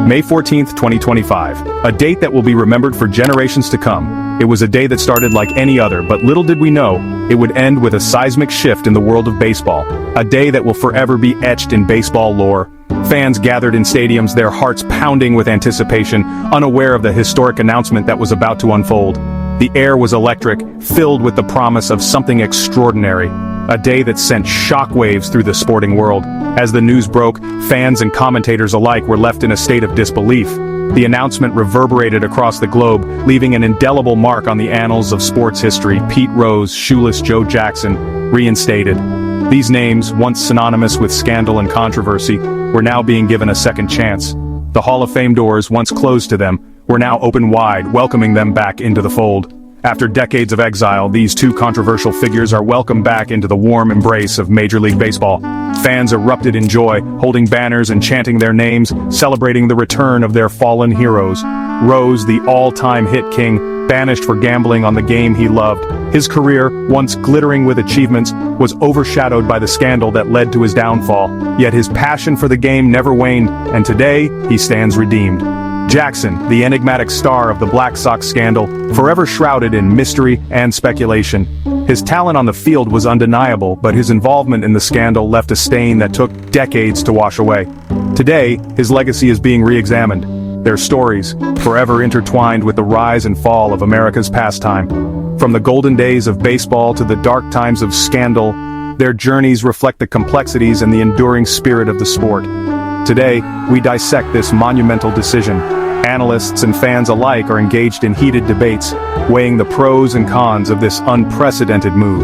May 14th, 2025. A date that will be remembered for generations to come. It was a day that started like any other, but little did we know, it would end with a seismic shift in the world of baseball. A day that will forever be etched in baseball lore. Fans gathered in stadiums, their hearts pounding with anticipation, unaware of the historic announcement that was about to unfold. The air was electric, filled with the promise of something extraordinary. A day that sent shockwaves through the sporting world. As the news broke, fans and commentators alike were left in a state of disbelief. The announcement reverberated across the globe, leaving an indelible mark on the annals of sports history. Pete Rose, Shoeless, Joe Jackson, reinstated. These names, once synonymous with scandal and controversy, were now being given a second chance. The Hall of Fame doors, once closed to them, were now open wide, welcoming them back into the fold. After decades of exile, these two controversial figures are welcomed back into the warm embrace of Major League Baseball. Fans erupted in joy, holding banners and chanting their names, celebrating the return of their fallen heroes. Rose, the all-time hit king, banished for gambling on the game he loved. His career, once glittering with achievements, was overshadowed by the scandal that led to his downfall. Yet his passion for the game never waned, and today, he stands redeemed. Jackson, the enigmatic star of the Black Sox scandal, forever shrouded in mystery and speculation. His talent on the field was undeniable, but his involvement in the scandal left a stain that took decades to wash away. Today, his legacy is being re-examined. Their stories, forever intertwined with the rise and fall of America's pastime. From the golden days of baseball to the dark times of scandal, their journeys reflect the complexities and the enduring spirit of the sport. Today, we dissect this monumental decision. Analysts and fans alike are engaged in heated debates, weighing the pros and cons of this unprecedented move.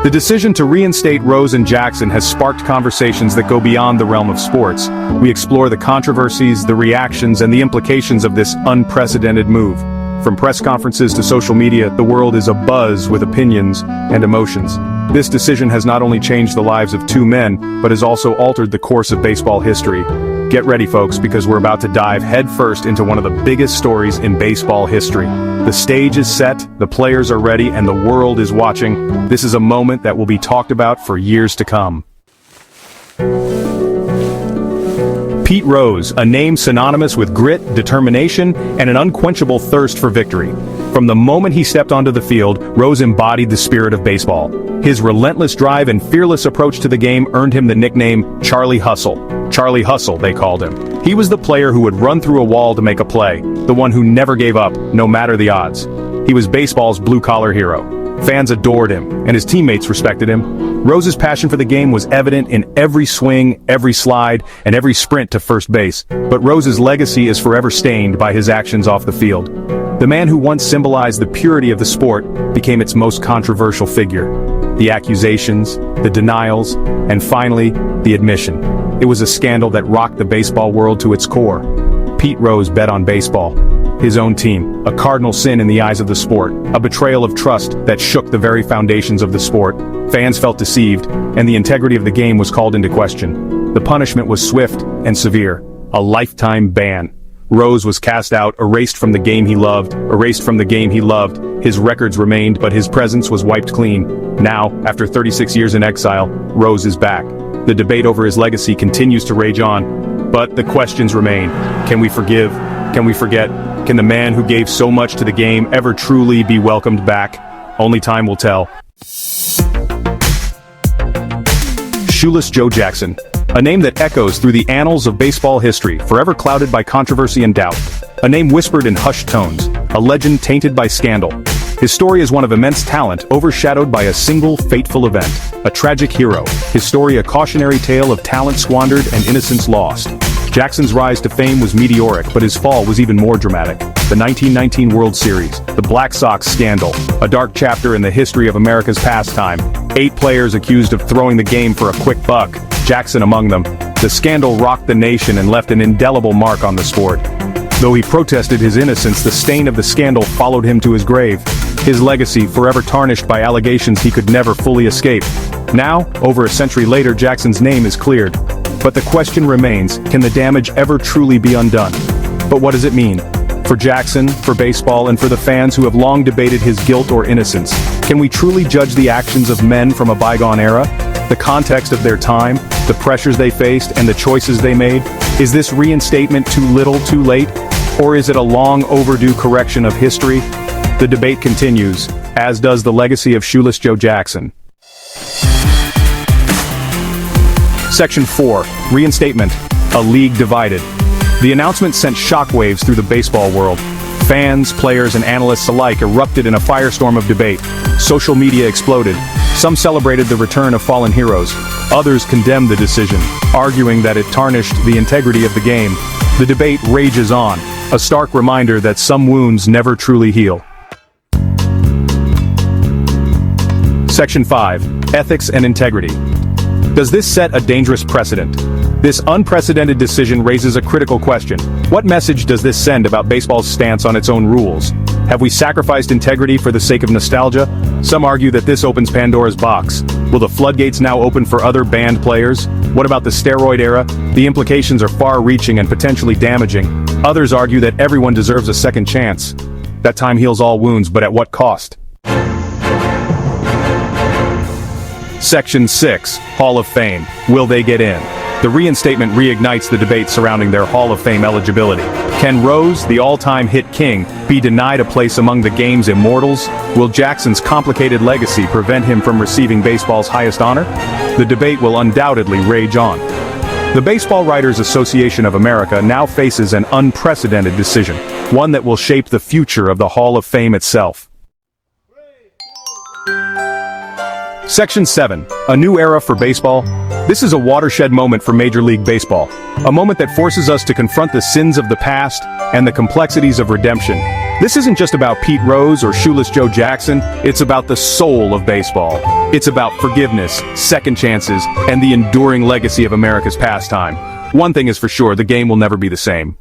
The decision to reinstate Rose and Jackson has sparked conversations that go beyond the realm of sports. We explore the controversies, the reactions, and the implications of this unprecedented move. From press conferences to social media, the world is abuzz with opinions and emotions. This decision has not only changed the lives of two men, but has also altered the course of baseball history. Get ready, folks, because we're about to dive headfirst into one of the biggest stories in baseball history. The stage is set, the players are ready, and the world is watching. This is a moment that will be talked about for years to come. Pete Rose, a name synonymous with grit, determination, and an unquenchable thirst for victory. From the moment he stepped onto the field, Rose embodied the spirit of baseball. His relentless drive and fearless approach to the game earned him the nickname Charlie Hustle. Charlie Hustle, they called him. He was the player who would run through a wall to make a play, the one who never gave up, no matter the odds. He was baseball's blue-collar hero. Fans adored him, and his teammates respected him. Rose's passion for the game was evident in every swing, every slide, and every sprint to first base. But Rose's legacy is forever stained by his actions off the field. The man who once symbolized the purity of the sport became its most controversial figure. The accusations, the denials, and finally, the admission. It was a scandal that rocked the baseball world to its core. Pete Rose bet on baseball. His own team, a cardinal sin in the eyes of the sport, a betrayal of trust that shook the very foundations of the sport. Fans felt deceived, and the integrity of the game was called into question. The punishment was swift and severe, a lifetime ban. Rose was cast out, erased from the game he loved, His records remained, but his presence was wiped clean. Now, after 36 years in exile, Rose is back. The debate over his legacy continues to rage on, but the questions remain. Can we forgive? Can we forget? Can the man who gave so much to the game ever truly be welcomed back? Only time will tell. Shoeless Joe Jackson. A name that echoes through the annals of baseball history, forever clouded by controversy and doubt. A name whispered in hushed tones. A legend tainted by scandal. His story is one of immense talent, overshadowed by a single fateful event. A tragic hero. His story a cautionary tale of talent squandered and innocence lost. Jackson's rise to fame was meteoric, but his fall was even more dramatic. The 1919 World Series, the Black Sox scandal, a dark chapter in the history of America's pastime. 8 players accused of throwing the game for a quick buck, Jackson among them. The scandal rocked the nation and left an indelible mark on the sport. Though he protested his innocence, the stain of the scandal followed him to his grave. His legacy forever tarnished by allegations he could never fully escape. Now, over a century later, Jackson's name is cleared. But the question remains, can the damage ever truly be undone? But what does it mean? For Jackson, for baseball, and for the fans who have long debated his guilt or innocence, can we truly judge the actions of men from a bygone era? The context of their time, the pressures they faced, and the choices they made? Is this reinstatement too little, too late? Or is it a long overdue correction of history? The debate continues, as does the legacy of Shoeless Joe Jackson. Section 4. Reinstatement. A league divided. The announcement sent shockwaves through the baseball world. Fans, players, and analysts alike erupted in a firestorm of debate. Social media exploded. Some celebrated the return of fallen heroes. Others condemned the decision, arguing that it tarnished the integrity of the game. The debate rages on, a stark reminder that some wounds never truly heal. Section 5. Ethics and integrity. Does this set a dangerous precedent? This unprecedented decision raises a critical question. What message does this send about baseball's stance on its own rules? Have we sacrificed integrity for the sake of nostalgia? Some argue that this opens Pandora's box. Will the floodgates now open for other banned players? What about the steroid era? The implications are far-reaching and potentially damaging. Others argue that everyone deserves a second chance. That time heals all wounds, but at what cost? Section 6. Hall of Fame. Will they get in? The reinstatement reignites the debate surrounding their Hall of Fame eligibility. Can Rose, the all-time hit king, be denied a place among the game's immortals? Will Jackson's complicated legacy prevent him from receiving baseball's highest honor? The debate will undoubtedly rage on. The Baseball Writers Association of America now faces an unprecedented decision, one that will shape the future of the Hall of Fame itself. Section 7. A new era for baseball. This is a watershed moment for Major League Baseball. A moment that forces us to confront the sins of the past and the complexities of redemption. This isn't just about Pete Rose or Shoeless Joe Jackson, it's about the soul of baseball. It's about forgiveness, second chances, and the enduring legacy of America's pastime. One thing is for sure, the game will never be the same.